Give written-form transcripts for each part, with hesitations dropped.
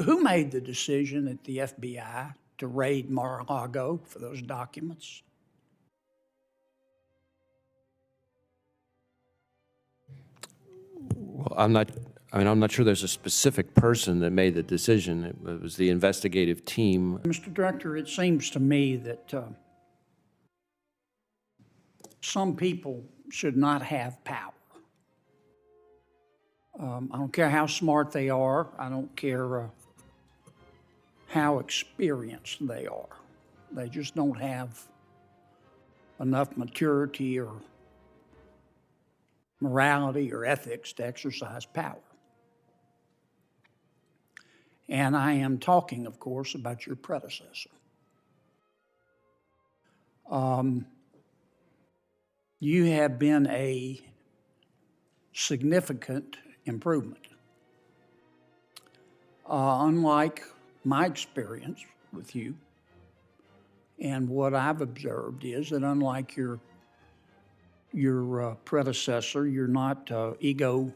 Who made the decision at the FBI to raid Mar-a-Lago for those documents? Well, I'm not sure there's a specific person that made the decision. It was the investigative team. Mr. Director, it seems to me that some people should not have power. I don't care how smart they are. I don't care how experienced they are. They just don't have enough maturity or morality or ethics to exercise power. And I am talking, of course, about your predecessor. You have been a significant improvement. Unlike my experience with you, and what I've observed is that unlike your predecessor, you're not egomaniacal,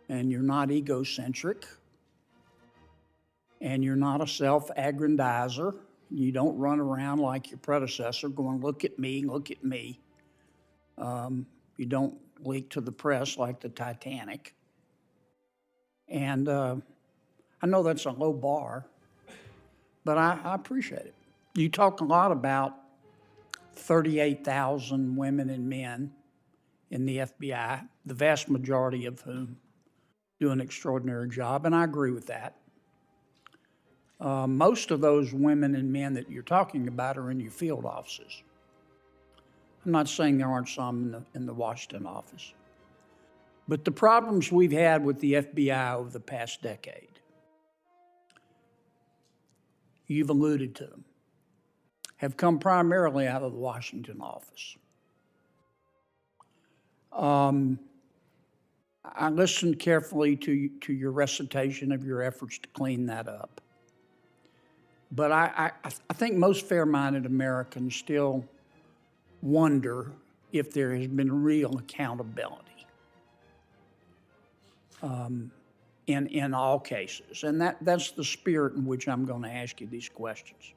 and you're not egocentric, and you're not a self-aggrandizer. You don't run around like your predecessor going, look at me, look at me. You don't leak to the press like the Titanic. And I know that's a low bar, but I appreciate it. You talk a lot about 38,000 women and men in the FBI, the vast majority of whom do an extraordinary job, and I agree with that. Most of those women and men that you're talking about are in your field offices. I'm not saying there aren't some in the Washington office. But the problems we've had with the FBI over the past decade, you've alluded to them, have come primarily out of the Washington office. I listened carefully to your recitation of your efforts to clean that up. But I think most fair-minded Americans still wonder if there has been real accountability in all cases. And that's the spirit in which I'm going to ask you these questions.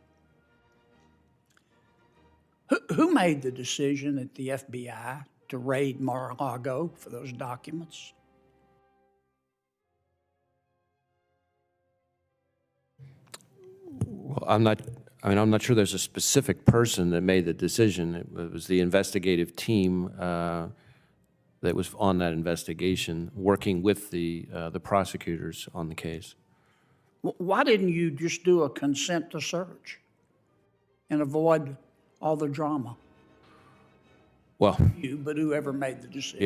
Who made the decision at the FBI to raid Mar-a-Lago for those documents? Well, I'm not sure there's a specific person that made the decision. It was the investigative team that was on that investigation, working with the prosecutors on the case. Why didn't you just do a consent to search and avoid all the drama? Well, you, but whoever made the decision.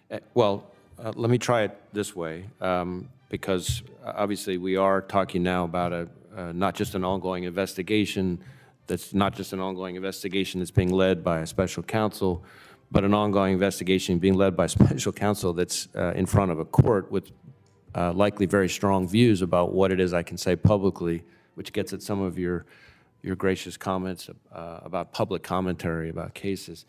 Yeah. Well, let me try it this way, because obviously we are talking now about not just an ongoing investigation that's being led by a special counsel, but an ongoing investigation being led by a special counsel that's in front of a court with likely very strong views about what it is I can say publicly, which gets at some of your gracious comments about public commentary about cases.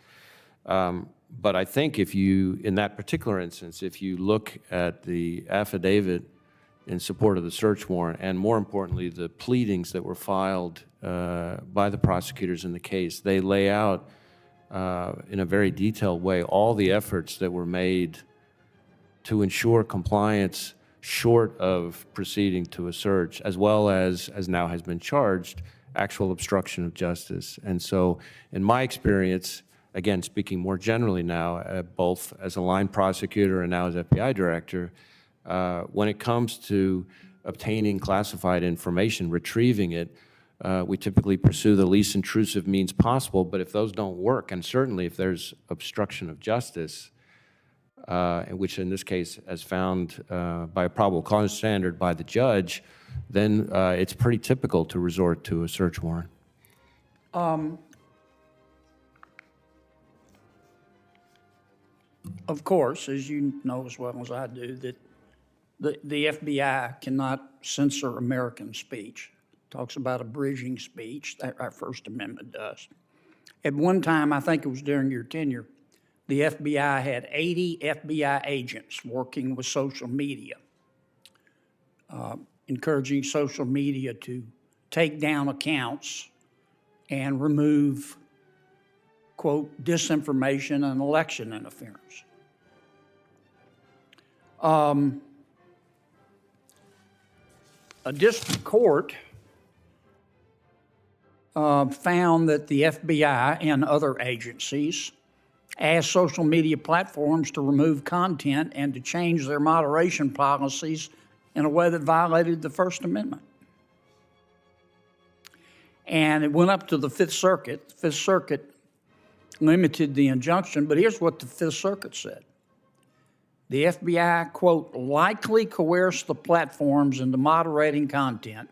But I think in that particular instance, if you look at the affidavit in support of the search warrant, and more importantly, the pleadings that were filed by the prosecutors in the case, they lay out in a very detailed way all the efforts that were made to ensure compliance short of proceeding to a search, as well as now has been charged, actual obstruction of justice. And so in my experience, again, speaking more generally now, both as a line prosecutor and now as FBI director, when it comes to obtaining classified information, retrieving it, we typically pursue the least intrusive means possible, but if those don't work, and certainly if there's obstruction of justice, which in this case as found by a probable cause standard by the judge, then it's pretty typical to resort to a search warrant. Of course, as you know as well as I do, that the FBI cannot censor American speech. It talks about abridging speech, that our First Amendment does. At one time, I think it was during your tenure, the FBI had 80 FBI agents working with social media encouraging social media to take down accounts and remove, quote, disinformation and election interference. A district court found that the FBI and other agencies asked social media platforms to remove content and to change their moderation policies in a way that violated the First Amendment. And it went up to the Fifth Circuit. The Fifth Circuit limited the injunction, but here's what the Fifth Circuit said. The FBI, quote, likely coerced the platforms into moderating content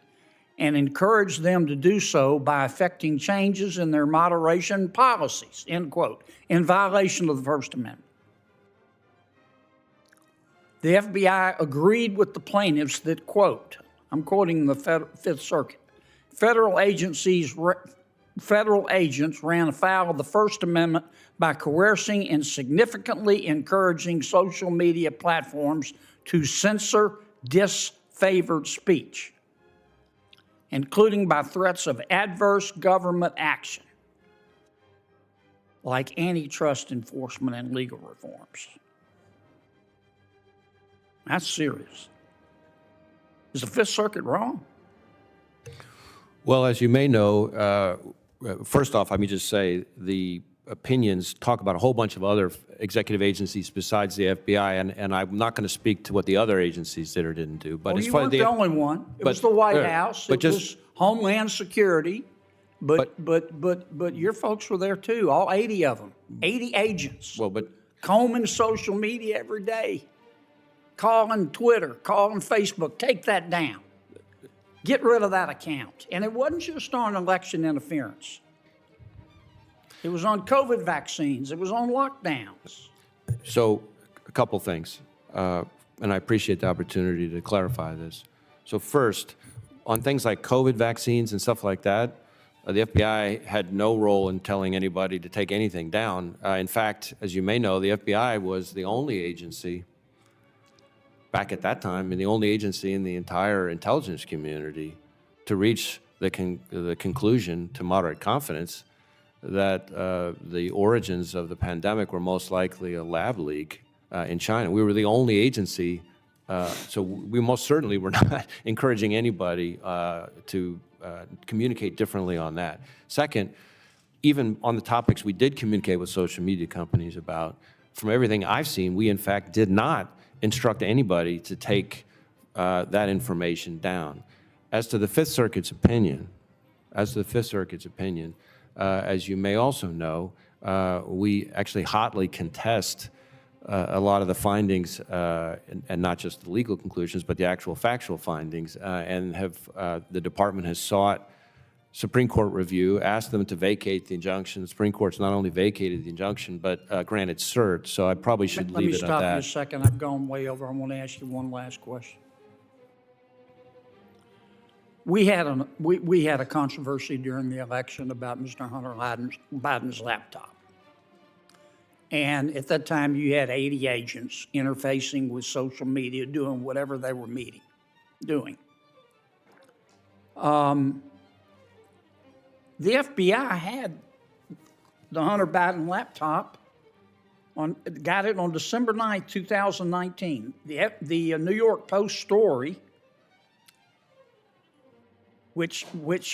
and encouraged them to do so by effecting changes in their moderation policies, end quote, in violation of the First Amendment. The FBI agreed with the plaintiffs that, quote, I'm quoting the Fifth Circuit, federal agents ran afoul of the First Amendment by coercing and significantly encouraging social media platforms to censor disfavored speech, including by threats of adverse government action, like antitrust enforcement and legal reforms. That's serious. Is the Fifth Circuit wrong? Well, as you may know, first off, let me just say the opinions talk about a whole bunch of other executive agencies besides the FBI, and I'm not going to speak to what the other agencies did or didn't do. But well, you weren't the only one. It was the White House. It was Homeland Security. But your folks were there too, all 80 of them, 80 agents. Well, but combing social media every day, calling Twitter, calling Facebook, take that down. Get rid of that account. And it wasn't just on election interference. It was on COVID vaccines. It was on lockdowns. So a couple things, and I appreciate the opportunity to clarify this. So first, on things like COVID vaccines and stuff like that, the FBI had no role in telling anybody to take anything down. In fact, as you may know, the FBI was the only agency back at that time, and the only agency in the entire intelligence community to reach the conclusion to moderate confidence that the origins of the pandemic were most likely a lab leak in China. We were the only agency, so we most certainly were not encouraging anybody to communicate differently on that. Second, even on the topics we did communicate with social media companies about, from everything I've seen, we in fact did not instruct anybody to take that information down. As to the Fifth Circuit's opinion, as you may also know, we actually hotly contest a lot of the findings, and not just the legal conclusions, but the actual factual findings, and the department has sought Supreme Court review, asked them to vacate the injunction. The Supreme Court's not only vacated the injunction, but granted cert, so I probably should leave it at that. Let me stop you a second. I've gone way over. I want to ask you one last question. We had a controversy during the election about Mr. Hunter Biden's laptop. And at that time, you had 80 agents interfacing with social media, doing whatever they were doing. The FBI had the Hunter Biden laptop, got it on December 9th, 2019. The New York Post story, which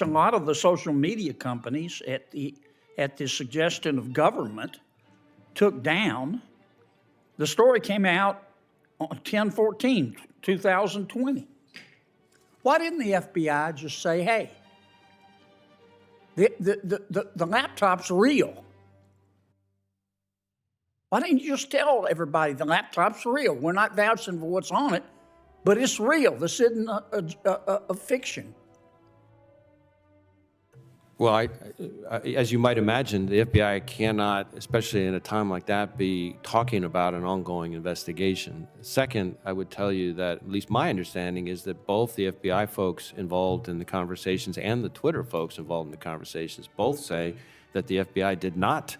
a lot of the social media companies at the suggestion of government took down, the story came out on 10/14/2020. Why didn't the FBI just say, hey, the laptop's real? Why didn't you just tell everybody the laptop's real? We're not vouching for what's on it, but it's real. This isn't a fiction. Well, as you might imagine, the FBI cannot, especially in a time like that, be talking about an ongoing investigation. Second, I would tell you that at least my understanding is that both the FBI folks involved in the conversations and the Twitter folks involved in the conversations both say that the FBI did not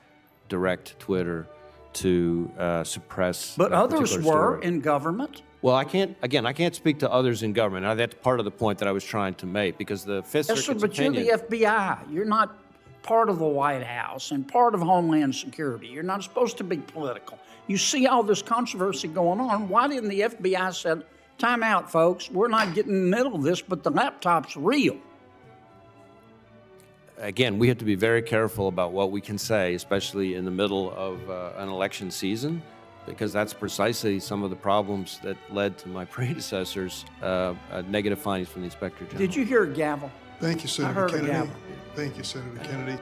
direct Twitter to suppress. But others were in government. Well, I can't speak to others in government. That's part of the point that I was trying to make, because the Fifth Yes, sir, Circuit's but you're opinion... the FBI. You're not part of the White House and part of Homeland Security. You're not supposed to be political. You see all this controversy going on. Why didn't the FBI say, time out, folks, we're not getting in the middle of this, but the laptop's real? Again, we have to be very careful about what we can say, especially in the middle of an election season, because that's precisely some of the problems that led to my predecessors' negative findings from the Inspector General. Did you hear a gavel? Thank you, Senator heard a Kennedy. gavel. Thank you, Senator Kennedy.